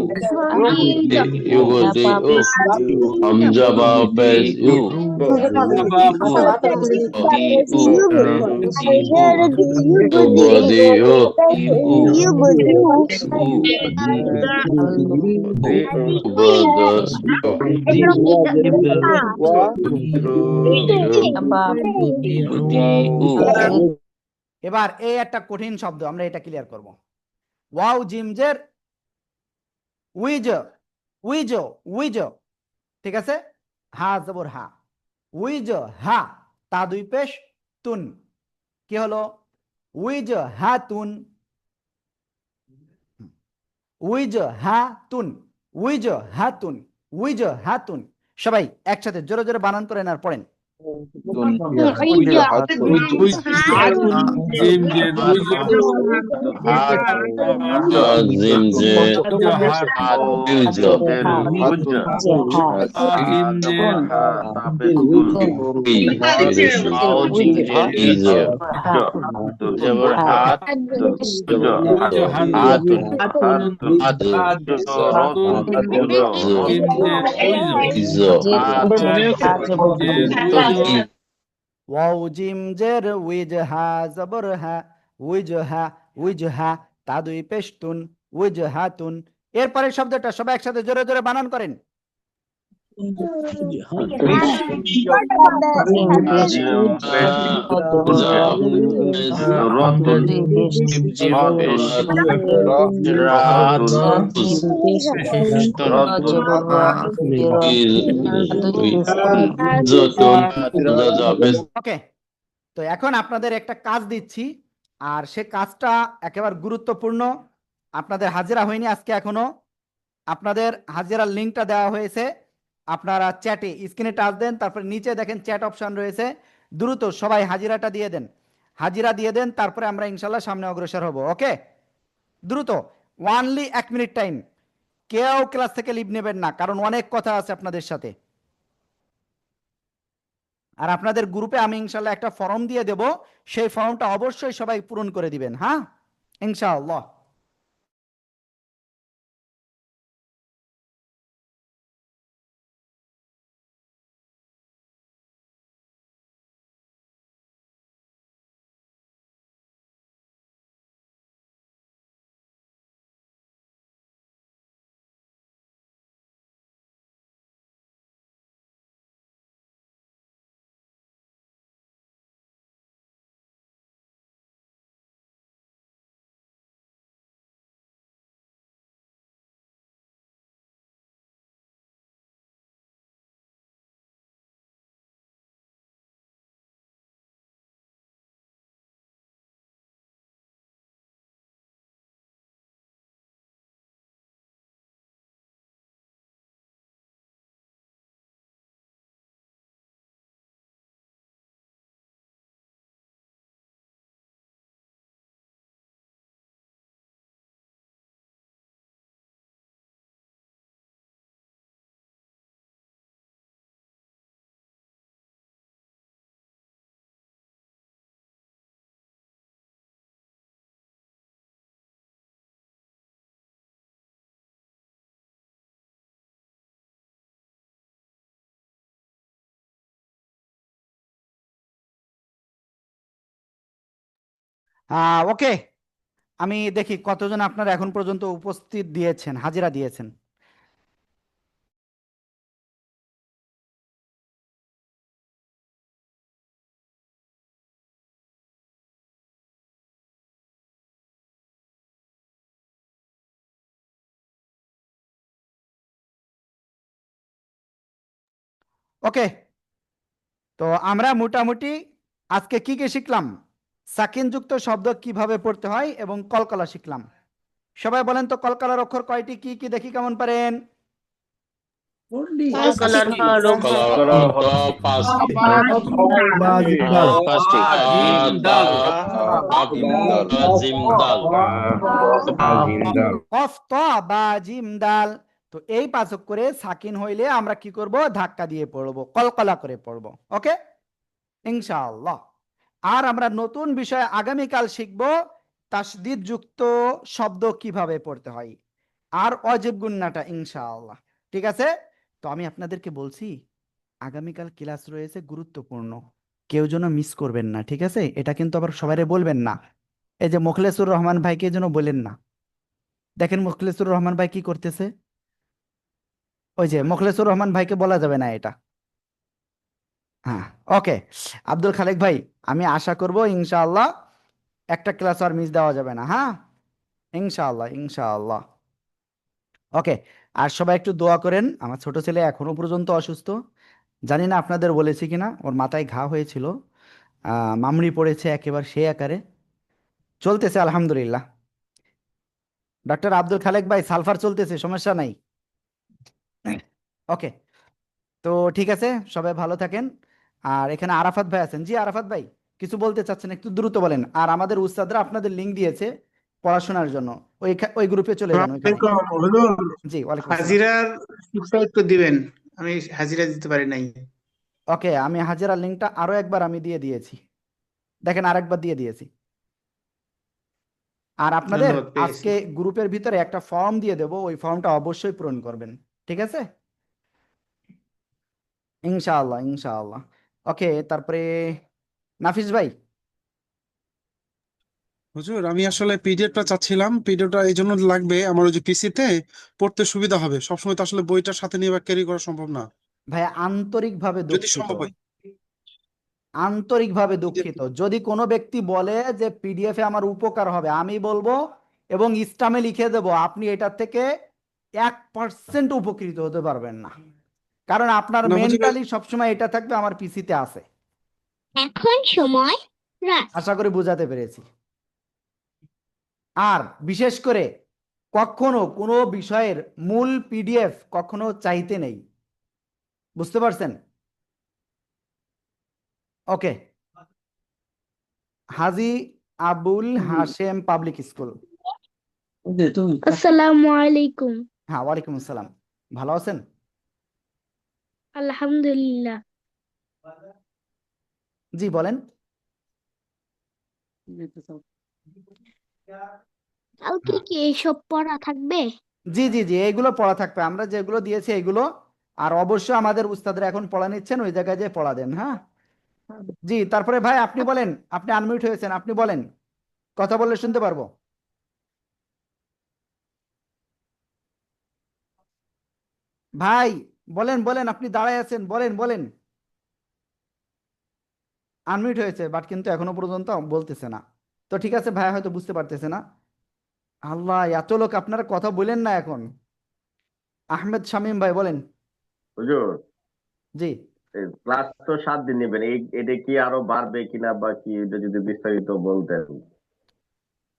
ইউ ব দি উ হামজা বা পেশ ইউ এবার এই একটা কঠিন শব্দ, আমরা এটা ক্লিয়ার করব। ওয়াও জিমজের উইজ, উইজ, উইজ, ঠিক আছে, হা জবর হা, উইজ হা, তা দুই পেশ তুন, কি হলো উইজ হা তুন, উইজ হা তুন, উইজ হা তুন, উইজ হা তুন। সবাই একসাথে জোরে জোরে বানান করেন আর পড়েন। ওয়াও জিম জের উইজ হা জবর হা, উইজ হা, উইজ হা, তা দুই পেশ তুন, উইজ হা তুন। এরপরের শব্দটা সবাই একসাথে জোরে জোরে বানান করেন। ওকে, তো এখন আপনাদের একটা কাজ দিচ্ছি, আর সে কাজটা একেবারে গুরুত্বপূর্ণ। আপনাদের হাজিরা হয়নি আজকে এখনো, আপনাদের হাজিরার লিঙ্কটা দেওয়া হয়েছে, আপনারা চ্যাটে স্ক্রিনে টাচ দেন, তারপরে নিচে দেখেন চ্যাট অপশন রয়েছে, দ্রুত সবাই হাজিরাটা দিয়ে দেন, হাজিরা দিয়ে দেন, তারপরে আমরা ইনশাল্লাহ সামনে অগ্রসর হব। ওকে, দ্রুত, ওয়ানলি 1 মিনিট টাইম, কেউ ক্লাস থেকে লিভ নেবেন না, কারণ অনেক কথা আছে আপনাদের সাথে। আর আপনাদের গ্রুপে আমি ইনশাল্লাহ একটা ফর্ম দিয়ে দেব, সেই ফর্মটা অবশ্যই সবাই পূরণ করে দিবেন, হ্যাঁ ইনশাআল্লাহ। ওকে, আমি দেখি কতজন আপনারা এখন পর্যন্ত উপস্থিত দিয়েছেন, হাজিরা দিয়েছেন। ওকে, তো আমরা মোটামুটি আজকে কি কি শিখলাম, সাকিন যুক্ত শব্দ কিভাবে পড়তে হয় এবং কলকলা শিখলাম। সবাই বলেন তো কলকলার অক্ষর কয়টি, কি কি দেখি কেমন পারেন। তো এই 5 অক্ষরে সাকিন হইলে আমরা কি করব, ধাক্কা দিয়ে পড়বো, কলকলা করে পড়বো। ওকে ইনশাআল্লাহ। আর আমরা নতুন বিষয় আগামীকাল শিখব, তাসদিদ যুক্ত শব্দ কিভাবে পড়তে হয়, আর অজীব গুন্নাটা ইনশাআল্লাহ। ঠিক আছে, তো আমি আপনাদেরকে বলছি আগামীকাল ক্লাস রয়েছে গুরুত্বপূর্ণ, কেউ যেন মিস করবেন না, ঠিক আছে? এটা কিন্তু আবার সবাইরে বলবেন না। এই যে মোখলেসুর রহমান ভাইকে যেন বলেন না। দেখেন মোখলেসুর রহমান ভাই কি করতেছে, ওই যে মোখলেসুর রহমান ভাইকে বলা যাবে না এটা। হ্যাঁ, ওকে। আব্দুল খালেক ভাই, আমি আশা করব ইনশাআল্লাহ একটা ক্লাস আর মিস দেওয়া যাবে না, হ্যাঁ, ইনশাআল্লাহ ইনশাআল্লাহ। ওকে। আর সবাই একটু দোয়া করেন, আমার ছোট ছেলে এখনো পর্যন্ত অসুস্থ। জানি না আপনাদের বলেছি কিনা, ওর মাথায় ঘা হয়েছিল, মামড়ি পড়েছে একেবারে সে আকারে, চলতেছে আলহামদুলিল্লাহ। ডক্টর আব্দুল খালেক ভাই, সালফার চলতেছে, সমস্যা নাই। ওকে। তো ঠিক আছে, সবাই ভালো থাকেন। আর এখানে আরাফাত ভাই আছেন। জি আরাফাত ভাই, কিছু বলতে চাচ্ছেন, একটু দ্রুত বলেন। আর আমাদের উস্তাদরা আপনাদের লিংক দিয়েছে পড়াশোনার জন্য, ওই গ্রুপে চলে যান ওইখানে। জি, ওয়ালাইকুম আসসালাম। হাজিরার ফিসটা একটু দিবেন, আমি হাজিরা দিতে পারি নাই। ওকে, আমি হাজিরার লিংকটা আরো একবার আমি দিয়ে দিয়েছি, দেখেন আরেকবার দিয়ে দিয়েছি। আর আপনাদের ধন্যবাদ, পেয়েছি। আজকে গ্রুপের ভিতরে একটা ফর্ম দিয়ে দেবো, ওই ফর্মটা অবশ্যই পূরণ করবেন, ঠিক আছে? ইনশাআল্লাহ ইনশাআল্লাহ। ওকে, তারপরে নাফিস ভাই। হুজুর, আমি আসলে পিডিএফটা চাচ্ছিলাম। পিডিএফটা এই জন্য লাগবে, আমার ওই যে পিসিতে পড়তে সুবিধা হবে। সবসময় তো আসলে বইটার সাথে নিয়ে ক্যারি করা সম্ভব না, ভাইয়া আন্তরিকভাবে যদি দুঃখিত, সম্ভব হয়। আন্তরিকভাবে PDF দুঃখিত। যদি কোনো ব্যক্তি বলে যে পিডিএফ এ আমার উপকার হবে, আমি বলবো এবং ইস্টামে লিখে দেবো, আপনি এটার থেকে 1% উপকৃত হতে পারবেন না, কারণ আপনার না হুজুর, মেন্টালি সবসময় এটা থাকবে আমার পিসিতে আছে। এখন সময় রাত। আশা করি বোঝাতে পেরেছি। আর বিশেষ করে কখনো কোনো বিষয়ের মূল পিডিএফ কখনো চাইতে নেই, বুঝতে পারছেন? ওকে। হাজি আবুল হাশেম পাবলিক স্কুল। আসসালামু আলাইকুম। হ্যাঁ, ওয়ালাইকুম আসসালাম। ভালো আছেন? আলহামদুলিল্লাহ। জি বলেন। কালকে কি এইসব পড়া থাকবে? জি জি জি, এইগুলো পড়া থাকবে, আমরা যেগুলো দিয়েছি এগুলো। আর অবশ্যই আমাদের উস্তাদরা এখন পড়া নিচ্ছেন, ওই জায়গায় যে পড়া দেন, হ্যাঁ। জি, তারপরে ভাই আপনি বলেন, আপনি আনমিউট হয়েছেন, আপনি বলেন, কথা বললে শুনতে পারবো। ভাই বলেন বলেন, আপনি দাঁড়ায় আছেন, বলেন বলেন। আনমিউট হয়েছে বাট কিন্তু এখনো পর্যন্ত বলতেছে না। তো ঠিক আছে, ভাই হয়তো বুঝতে পারতেছে না। আল্লাহ, এত লোক আপনারা কথা বলেন না এখন। আহমেদ শামীম ভাই বলেন। হুজুর, জি, ক্লাস তো 7 দিন নেবেন, এটা কি আরো বাড়বে কিনা বা কি, এটা যদি বিস্তারিত বলতেন।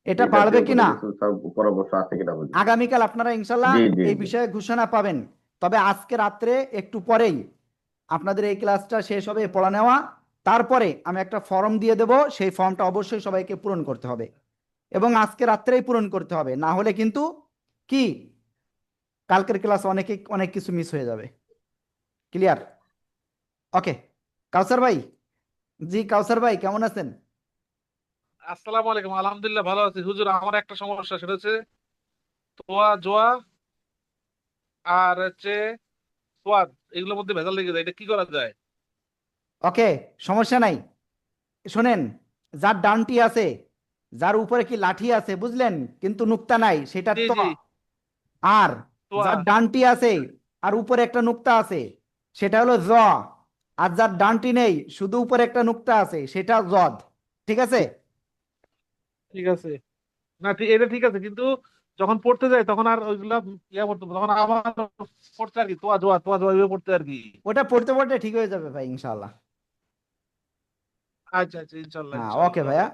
এটা এটাতে বাড়বে উপরে কিনা কিছু পরামর্শ আছে কিনা হুজুর? আগামীকাল আপনারা ইনশাল্লাহ জি জি এই জি। বিষয়ে ঘোষণা পাবেন। তবে আজকে রাত্রে একটু পরেই আপনাদের এই ক্লাসটা শেষ হবে, পড়া নেওয়া। তারপরে আমি একটা ফর্ম দিয়ে দেব, সেই ফর্মটা অবশ্যই সবাইকে পূরণ করতে হবে, এবং আজকে রাত্রেই পূরণ করতে হবে, না হলে কিন্তু কি কালকের ক্লাস অনেক কিছু মিস হয়ে যাবে। ক্লিয়ার? ওকে। কাউসার ভাই। জি কাউসার ভাই, কেমন আছেন? আসসালামু আলাইকুম। আলহামদুলিল্লাহ ভালো আছি হুজুর। আমার একটা সমস্যা, সেটা হচ্ছে তোয়া জোয়া আর হচ্ছে সোয়াদ, এগুলোর মধ্যে ভেজাল লেগে যায়। এটা কি করা যায়? ওকে, সমস্যা নাই। শোনেন, যার ডানটি আছে, যার উপরে কি লাঠি আছে বুঝলেন, কিন্তু নুক্তা নাই, সেটা জি ত। জি, আর তোয়া। যার ডানটি আছে আর উপরে একটা নুক্তা আছে, সেটা হলো জ। আর যার ডানটি নেই, শুধু উপরে একটা নুক্তা আছে, সেটা জদ। ঠিক আছে? ঠিক আছে। না ঠিক, এটা ঠিক আছে, কিন্তু যখন পড়তে যাই তখন আর ওইগুলা ইয়া পড়তে, তখন আবার পড়তে আর কি, তোয়া জোয়া তোয়া জোয়া এভাবে পড়তে আর কি। ওটা পড়তে পড়তে ঠিক হয়ে যাবে ভাই, ইনশাআল্লাহ। আচ্ছা আচ্ছা, ইনশাল্লাহ হ্যাঁ, ওকে ইনশাল্লাহ। ভাইয়া।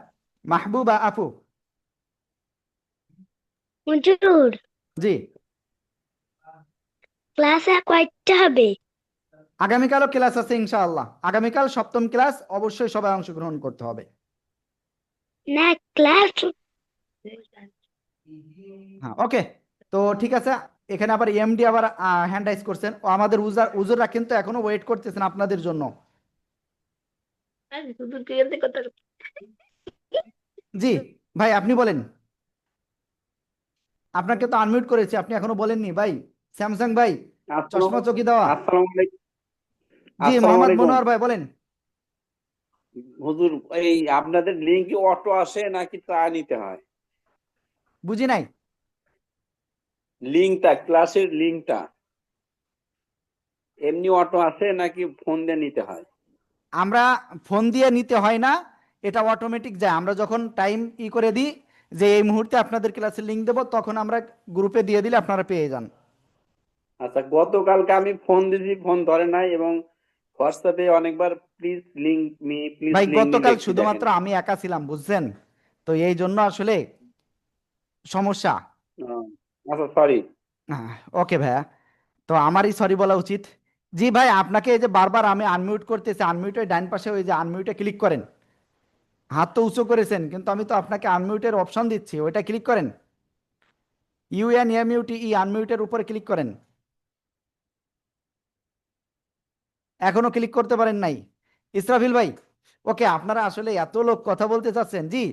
মাহবুবা আপু। হুজুর, জি, ক্লাসে কয়টা হবে? আগামীকালও ক্লাস আছে ইনশাআল্লাহ। আগামীকাল সপ্তম ক্লাস, অবশ্যই সবাই অংশগ্রহণ করতে হবে। না, ক্লাস হ্যাঁ, ওকে। তো ঠিক আছে, এখানে আবার এমডি আবার হ্যান্ড রাইজ করছেন, ও আমাদের উজুররা কিন্তু এখনো ওয়েট করতেছেন আপনাদের জন্য। জি ভাই, আপনি বলেন। আপনাকে তো আনমিউট করেছি, আপনি এখনো বলেননি ভাই। স্যামসাং ভাই, চশমা চকি দেওয়া। আসসালামু আলাইকুম। জি আসসালামু মোহাম্মদ আলাইকুম মনোয়ার ভাই বলেন। হুজুর, এই আপনাদের লিংক কি অটো আসে নাকি তা নিতে হয়? বুঝি নাই। লিংকটা, ক্লাসের লিংকটা এমনি অটো আসে নাকি ফোন দিয়ে নিতে হয়? আমরা ফোন দিয়ে নিতে হয় না, এটা অটোমেটিক যায়। আমরা যখন টাইম করে দিই যে এই মুহূর্তে আপনাদের ক্লাসের লিংক দেবো, তখন আমরা গ্রুপে দিয়ে দিলে আপনারা পেয়ে যান। আচ্ছা, গতকালকে আমি ফোন দিয়েছি, ফোন ধরে নাই, এবং হোয়াটসঅ্যাপে অনেকবার প্লিজ লিংক মি, প্লিজ ভাই লিংক মি গতকাল দেখছি, শুধুমাত্র দেখেন। আমি একা ছিলাম বুঝছেন, তো এই জন্য আসলে সমস্যা। আচ্ছা, সরি। ওকে ভাইয়া, তো আমারই সরি বলা উচিত। জি ভাই, আপনাকে এই যে বারবার আমি আনমিউট করতেছি, আনমিউটের ডান পাশে ওই যে আনমিউটে ক্লিক করেন। হাত তো উঁচু করেছেন, কিন্তু আমি তো আপনাকে আনমিউটের অপশন দিচ্ছি, ওইটা ক্লিক করেন। UNMUTE আনমিউটের উপরে ক্লিক করেন। এখনো ক্লিক করতে পারেন নাই ইসরাফিল ভাই? ওকে, আপনারা আসলে এত লোক কথা বলতে চাচ্ছেন। জি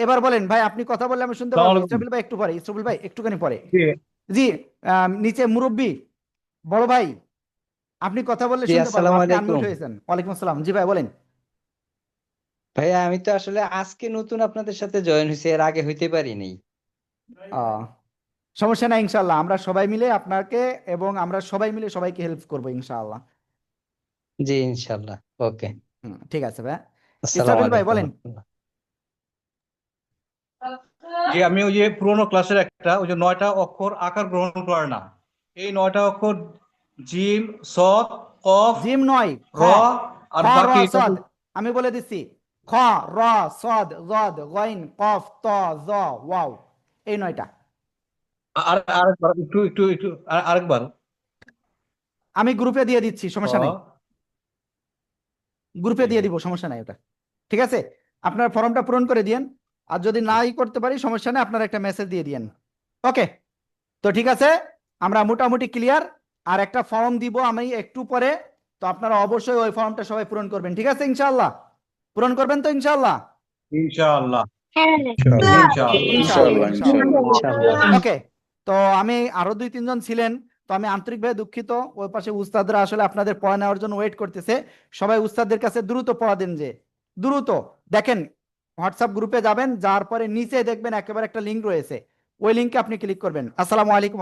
এবার বলেন ভাই, আপনি কথা বললে আমি শুনতে পাবো। ইসরাফিল ভাই একটু পরে, ইসরাফিল ভাই একটুখানি পরে। জি নিচে মুরব্বি বড় ভাই, আপনি কথা বললে জি শুনতে পারবো, আসসালামু আপনি আনমিউট আলাইকুম। হয়েছেন। ওয়ালাইকুম আসসালাম। জি ভাই বলেন। ভাইয়া আমি তো আসলে আজকে নতুন আপনাদের সাথে জয়েন হয়েছি, এর আগে হইতে পারিনি। আহ, সমস্যা নাই, ইনশাল্লাহ আমরা সবাই মিলে আপনাকে এবং আমরা সবাই মিলে সবাইকে হেল্প করবো ইনশাআল্লাহ। জি ইনশাল্লাহ। ওকে, ঠিক আছে ভাই। আসসালামু ইসরাফিল ভাই আলাইকুম। বলেন। যে আমি ওই যে পুরোনো ক্লাসের একটা ওই যে 9টা অক্ষর আকার গ্রহণ করে না, এই 9টা অক্ষর জিম, সদ, কফ, জিম নয়, খ। র আর খ র বাকি সদ, আমি বলে দিচ্ছি। খ র সদ জদ গইন কফ ত জ ওয়াও, এই 9টা। আর আরেকবার একটু একটু একটু আরেকবার। আমি গ্রুপে দিয়ে দিচ্ছি, খ, সমস্যা নাই। গ্রুপে দিয়ে দিব, সমস্যা নাই ওটা। ঠিক আছে, আপনার ফর্মটা পূরণ করে দিয়েন। আর যদি নাই করতে পারি সমস্যা নেই, আপনার একটা মেসেজ দিয়ে দিয়েন। ওকে, তো ঠিক আছে, আমরা মোটামুটি ক্লিয়ার। আর একটা ফর্ম দিব আমি একটু পরে, তো আপনারা অবশ্যই ওই ফর্মটা সবাই পূরণ করবেন। ঠিক আছে ইনশাআল্লাহ? পূরণ করবেন তো ইনশাআল্লাহ? ইনশাআল্লাহ। হ্যাঁ ইনশাআল্লাহ। ইনশাআল্লাহ ইনশাআল্লাহ। ইনশাল্লাহ। ওকে, তো আমি আরো 2-3 জন ছিলেন, তো আমি আন্তরিকভাবে দুঃখিত। ওই পাশে উস্তাদরা আসলে আপনাদের পড়া নেওয়ার জন্য ওয়েট করতেছে। সবাই উস্তাদদের কাছে দ্রুত পড়া দেন, যে দ্রুত দেখেন হোয়াটসঅ্যাপ গ্রুপে যাবেন, যার পরে নিচে দেখবেন একেবারে একটা লিঙ্ক রয়েছে, ওই লিঙ্কে আপনি ক্লিক করবেন। আসসালামু আলাইকুম।